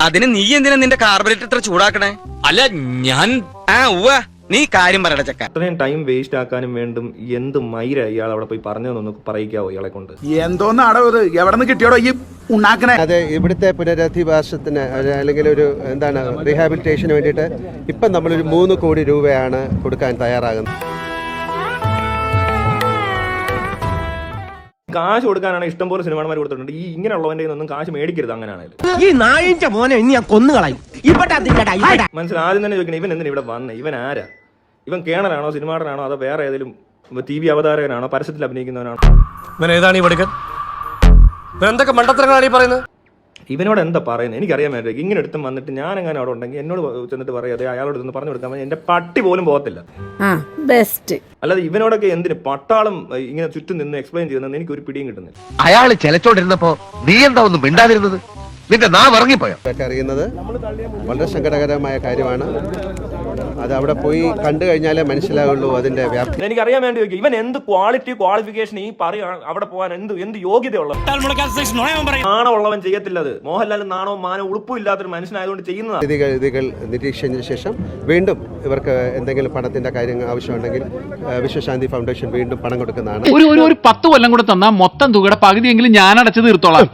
അതിന് നീ എന്തിനാ നിന്റെ കാർബറേറ്റർ ഇത്ര ചൂടാക്കണേ? അല്ല ഞാൻ നീ കാര്യം പറയട ചക്ക. അത്രയും ടൈം വേസ്റ്റ് ആക്കാനും വേണ്ടും എന്ത് മൈര ഇയാൾ അവിടെ പോയി പറഞ്ഞതെന്നൊന്ന് പറയിക്കാവോ ഇയാളെ കൊണ്ട്? എന്തോന്നാടോ ഇത്? എവിടെ നിന്ന് കിട്ടിയോടോ ഈ ഉണ്ടാക്കണേ? അതെ, ഇവിടുത്തെ പുനരധിവാസത്തിന് അല്ലെങ്കിൽ ഒരു എന്താണ് റീഹാബിലിറ്റേഷന് വേണ്ടിയിട്ട് ഇപ്പം നമ്മളൊരു 3 കോടി രൂപയാണ് കൊടുക്കാൻ തയ്യാറാകുന്നത്. കാശ് കൊടുക്കാനാണ് ഇഷ്ടംപോലെ സിനിമാന്മാർ കൊടുത്തിട്ടുണ്ട്. ഈ ഇങ്ങനെയുള്ളവന്റെ ഒന്നും കാശ് മേടിക്കരുത്. അങ്ങനെയാണെങ്കിൽ ഈ നായിന്റെ മോനെ ഇനി ഞാൻ കൊന്നുകളയും. മനസ്സിൽ ആദ്യം തന്നെ ചോദിക്കണം, ഇവൻ എന്തിനാ ഇവിടെ വന്നേ? ഇവൻ ആരാ? ഇവൻ കേണലാണോ, സിനിമാടനാണോ, അതോ വേറെ ഏതെങ്കിലും TV അവതാരകനാണോ, പരസ്യത്തിൽ അഭിനയിക്കുന്നവനാണോ? ഇവൻ ഏതാണ് ഈ പഠിക്കാൻ? എന്തൊക്കെ മണ്ടത്തരങ്ങളാണ് ഈ പറയുന്നത്? ഇവനോട് എന്താ പറയുന്നത് എനിക്കറിയാൻ വേണ്ടി. ഇങ്ങനെ എടുത്തും വന്നിട്ട് ഞാൻ എങ്ങനെ അവിടെ ഉണ്ടെങ്കിൽ എന്നോട് ചെന്നിട്ട് പറയാതെ അയാളോട് ഒന്ന് പറഞ്ഞു കൊടുക്കാൻ എന്റെ പട്ടി പോലും പോകത്തില്ല. അല്ലാതെ ഇവനോടൊക്കെ എന്തിന് പട്ടാളം ഇങ്ങനെ ചുറ്റും നിന്ന് എക്സ്പ്ലെയിൻ ചെയ്യുന്നത് എനിക്ക് ഒരു പിടിയും കിട്ടുന്നില്ല. അയാൾ ചെലച്ചോണ്ടിരുന്നപ്പോ നീ എന്താ ഒന്നും മിണ്ടാതിരുന്നത്? നിന്റെ നാ ഇറങ്ങിപ്പോയോ? ഇതൊക്കെ അറിയുന്നത് വളരെ സങ്കടകരമായ കാര്യമാണ്. അത് അവിടെ പോയി കണ്ടു കഴിഞ്ഞാലേ മനസ്സിലാവുള്ളൂ അതിന്റെ വ്യാപ്തി. എനിക്കറിയാൻ വേണ്ടി ചോദിക്കും, ഇവൻ എന്ത് ക്വാളിഫിക്കേഷൻ ഈ അവിടെ പോകാൻ എന്ത് യോഗ്യതയുള്ള നാണോ ഉള്ളവൻ ചെയ്യത്തില്ല. അത് മോഹൻലാൽ നാണോ മാനോ ഉളുപ്പും ഇല്ലാത്തൊരു മനുഷ്യനായതുകൊണ്ട് ചെയ്യുന്നതാണ്. രീതികൾ നിരീക്ഷിച്ചതിന് ശേഷം വീണ്ടും ഇവർക്ക് എന്തെങ്കിലും പണത്തിന്റെ കാര്യങ്ങൾ ആവശ്യമുണ്ടെങ്കിൽ വിശ്വശാന്തി ഫൗണ്ടേഷൻ വീണ്ടും പണം കൊടുക്കുന്നതാണ്. ഒരു 10 കൊല്ലം കൂടെ തന്നാൽ മൊത്തം തുകയുടെ പകുതിയെങ്കിലും ഞാൻ അടച്ചു തീർത്തോളാം.